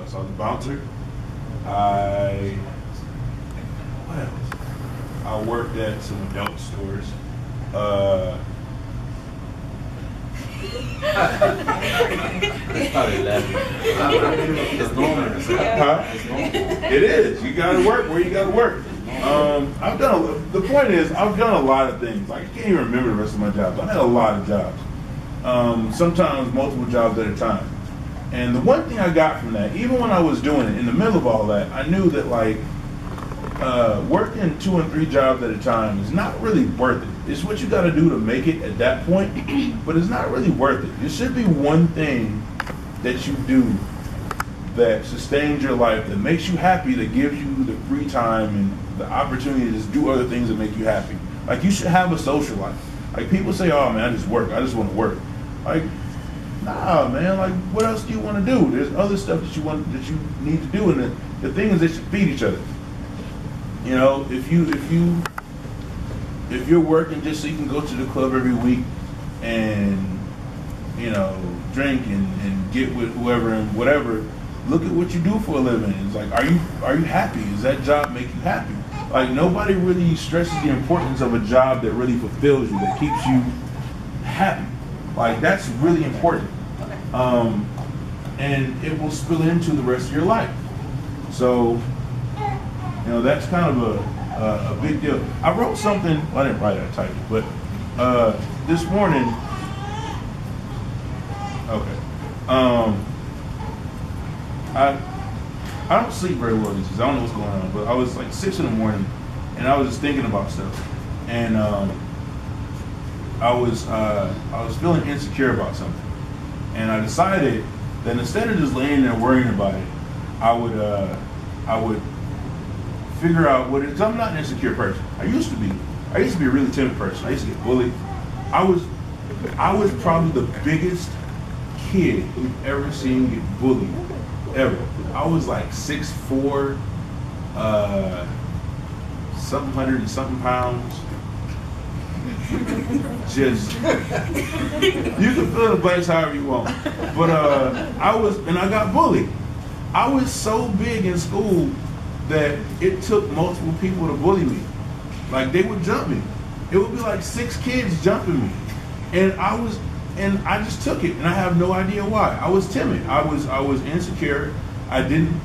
So I was a bouncer. What else? I worked at some adult stores. It's probably 11. It's normal. Huh? It is. You gotta work where you gotta work. The point is, I've done a lot of things. Like, I can't even remember the rest of my jobs. I've had a lot of jobs. Sometimes multiple jobs at a time. And the one thing I got from that, even when I was doing it, in the middle of all that, I knew that like, working 2 and 3 jobs at a time is not really worth it. It's what you gotta do to make it at that point, but it's not really worth it. There should be one thing that you do that sustains your life, that makes you happy, that gives you the free time and the opportunity to just do other things that make you happy. Like, you should have a social life. Like, people say, oh man, I just work, I just wanna work. Like, nah man, like, what else do you wanna do? There's other stuff that you need to do, and the thing is, they should feed each other. You know, if you're working just so you can go to the club every week and, you know, drink and get with whoever and whatever, look at what you do for a living. It's like, are you happy? Does that job make you happy? Like, nobody really stresses the importance of a job that really fulfills you, that keeps you happy. Like, that's really important. And it will spill into the rest of your life. So, you know, that's kind of a big deal. I wrote something, well, I didn't write it, I typed it, but this morning, okay. I don't sleep very well these days. I don't know what's going on, but I was like 6 in the morning, and I was just thinking about stuff, and I was feeling insecure about something, and I decided that instead of just laying there worrying about it, I would figure out what it is. I'm not an insecure person. I used to be a really timid person. I used to get bullied. I was probably the biggest kid you've ever seen get bullied, ever. I was like 6'4", something 100 and something pounds. Just, you can fill the blanks however you want. But I got bullied. I was so big in school that it took multiple people to bully me. Like, they would jump me. It would be like 6 kids jumping me. And I just took it, and I have no idea why. I was timid. I was insecure. I didn't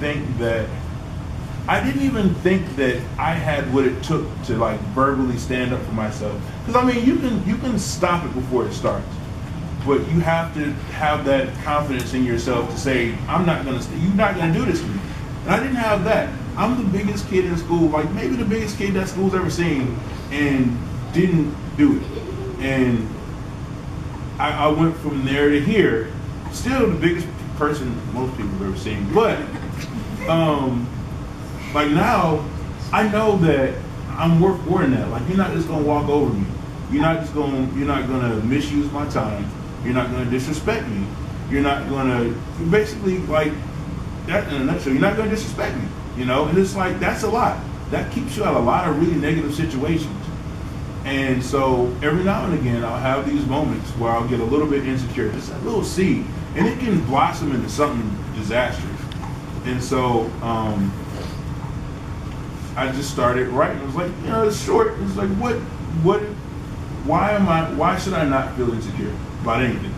even think that I had what it took to like verbally stand up for myself. Because I mean, you can stop it before it starts, but you have to have that confidence in yourself to say, you're not gonna do this to me. And I didn't have that. I'm the biggest kid in school, like maybe the biggest kid that school's ever seen, and didn't do it. And I went from there to here, still the biggest person most people have ever seen. But like now, I know that I'm worth more than that. Like, you're not just gonna walk over me. You're not gonna misuse my time. You're not gonna disrespect me. You're not gonna, basically, like that in a nutshell, you're not gonna disrespect me. You know, and it's like, that's a lot. That keeps you out of a lot of really negative situations. And so every now and again, I'll have these moments where I'll get a little bit insecure, just a little seed, and it can blossom into something disastrous. And so I just started writing. It was like, you know, it's short. It's like, why should I not feel insecure about anything?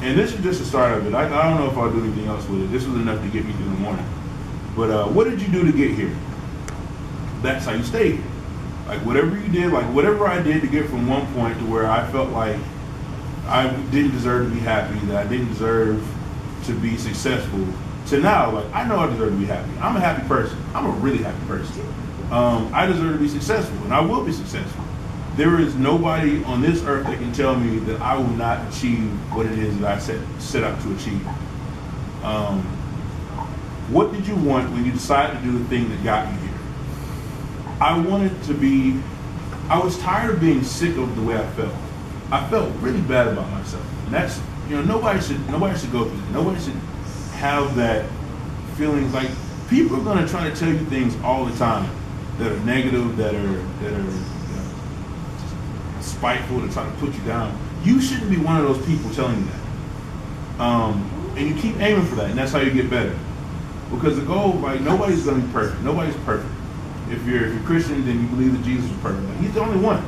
And this is just the start of it. I don't know if I'll do anything else with it. This was enough to get me through the morning. But what did you do to get here? That's how you stayed here. Like, whatever you did, like whatever I did to get from one point to where I felt like I didn't deserve to be happy, that I didn't deserve to be successful, to now, like, I know I deserve to be happy. I'm a happy person. I'm a really happy person. I deserve to be successful, and I will be successful. There is nobody on this earth that can tell me that I will not achieve what it is that I set out to achieve. What did you want when you decided to do the thing that got you here? I was tired of being sick of the way I felt. I felt really bad about myself. And that's, you know, nobody should go through that. Nobody should have that feeling. Like, people are gonna try to tell you things all the time that are negative, that are you know, spiteful, to try to put you down. You shouldn't be one of those people telling you that. And you keep aiming for that, and that's how you get better. Because the goal, like, nobody's going to be perfect. Nobody's perfect. If you're Christian, then you believe that Jesus was perfect. Like, he's the only one.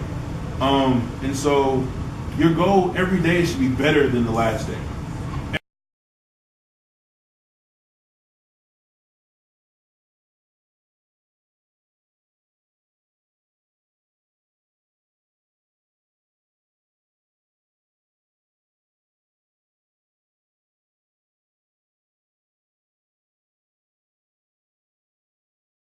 And so your goal every day should be better than the last day.